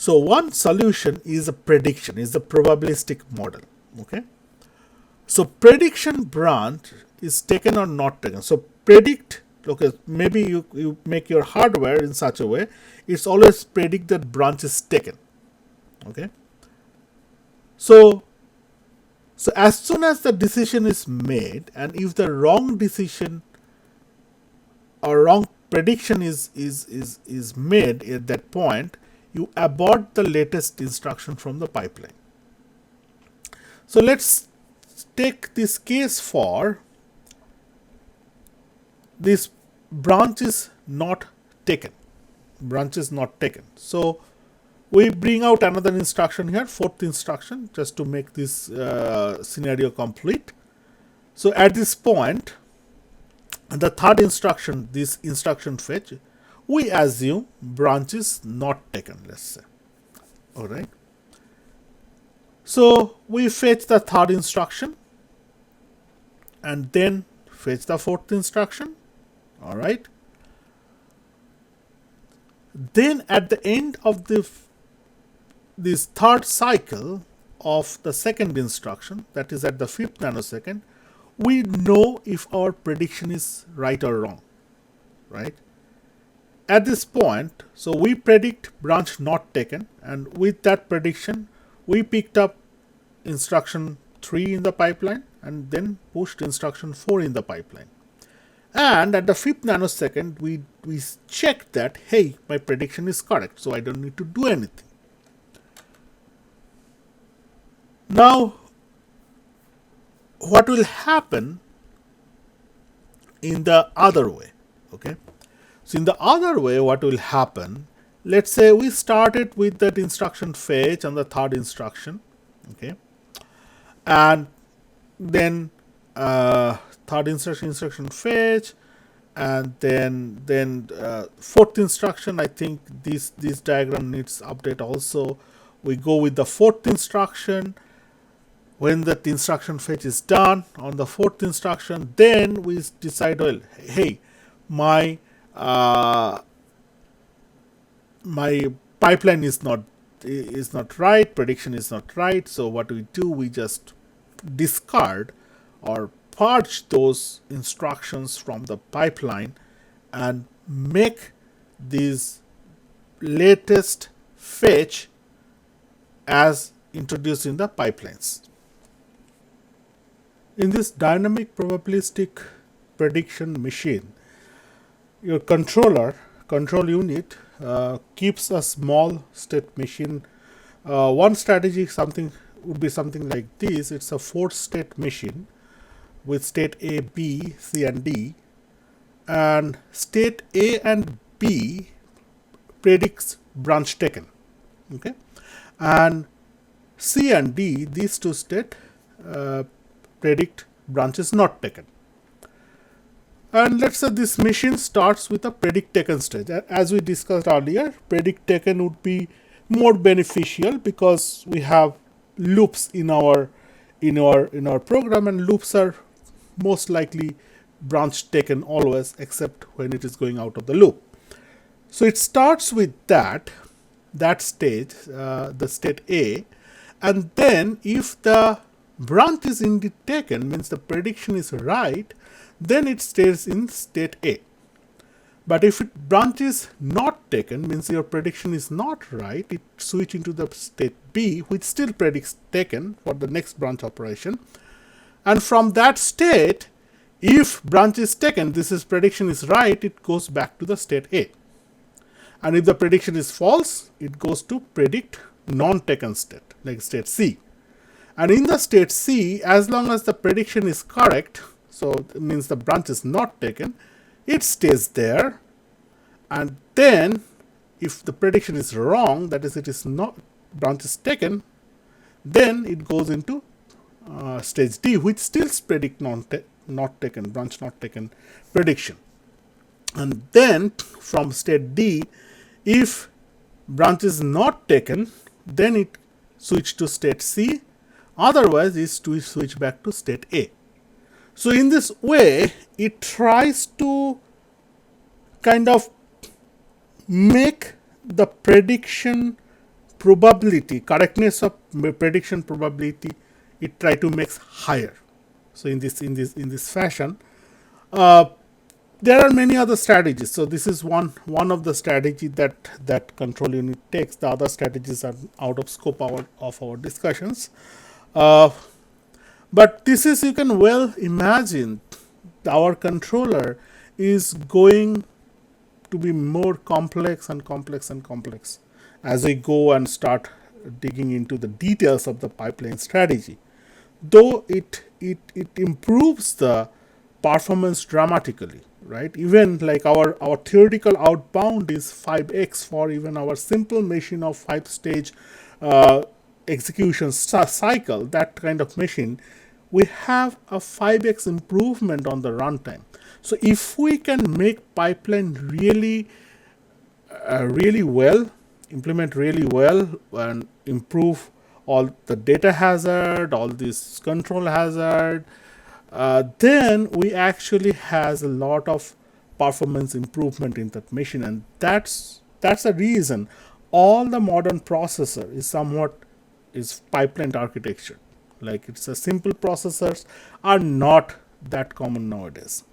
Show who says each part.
Speaker 1: So one solution is a prediction, is the probabilistic model. Okay. So prediction branch is taken or not taken. So predict, okay, maybe you make your hardware in such a way, it's always predict that branch is taken. Okay. So so as soon as the decision is made, and if the wrong decision or wrong prediction is made at that point, you abort the latest instruction from the pipeline. So let's take this case for this branch is not taken. Branch is not taken. So we bring out another instruction here, fourth instruction, just to make this scenario complete. So at this point, the third instruction, this instruction fetch, we assume branch is not taken, let's say. All right. So we fetch the third instruction and then fetch the fourth instruction. All right. Then at the end of this third cycle of the second instruction, that is at the 5th nanosecond, we know if our prediction is right or wrong, right? At this point, so we predict branch not taken, and with that prediction, we picked up instruction 3 in the pipeline and then pushed instruction 4 in the pipeline. And at the 5th nanosecond, we check that, hey, my prediction is correct, so I don't need to do anything. Now, what will happen in the other way? Okay. So in the other way, what will happen? Let's say we started with that instruction fetch on the third instruction. Okay. And then third instruction fetch, and then fourth instruction. I think this diagram needs update also. We go with the fourth instruction. When that instruction fetch is done on the fourth instruction, then we decide, well, hey, my pipeline is not right, prediction is not right. So what we do, we just discard or purge those instructions from the pipeline and make this latest fetch as introduced in the pipelines. In this dynamic probabilistic prediction machine, your control unit keeps a small state machine. One strategy would be something like this. It's a 4-state machine with state A, B, C, and D. And state A and B predicts branch taken. Okay, and C and D, these two states predict branches not taken. And let's say this machine starts with a predict taken stage. As we discussed earlier, predict taken would be more beneficial because we have loops in our program, and loops are most likely branch taken always, except when it is going out of the loop. So it starts with that stage, the state A, and then if the branch is indeed taken, means the prediction is right, then it stays in state A. But if branch is not taken, means your prediction is not right, it switch into the state B, which still predicts taken for the next branch operation. And from that state, if branch is taken, prediction is right, it goes back to the state A. And if the prediction is false, it goes to predict non-taken state, like state C. And in the state C, as long as the prediction is correct, so it means the branch is not taken, it stays there. And then if the prediction is wrong, that is, it is not, branch is taken, then it goes into stage D, which still predict not taken, branch not taken prediction. And then from state D, if branch is not taken, then it switch to state C, otherwise is to switch back to state A. So in this way, it tries to kind of make the prediction probability, correctness of prediction probability, it try to make higher. So in this fashion, uh, there are many other strategies. So this is one of the strategy that control unit takes. The other strategies are out of scope of our discussions. Uh, but this is, you can well imagine, our controller is going to be more complex and complex and complex as we go and start digging into the details of the pipeline strategy. Though it improves the performance dramatically, right? Even like our theoretical outbound is 5x for even our simple machine of 5 stage uh, execution cycle, that kind of machine, we have a 5x improvement on the runtime. So if we can make pipeline really well, implement really well, and improve all the data hazard, all this control hazard, then we actually has a lot of performance improvement in that machine, and that's a reason all the modern processor is somewhat is pipeline architecture. Like, it's a simple processors are not that common nowadays.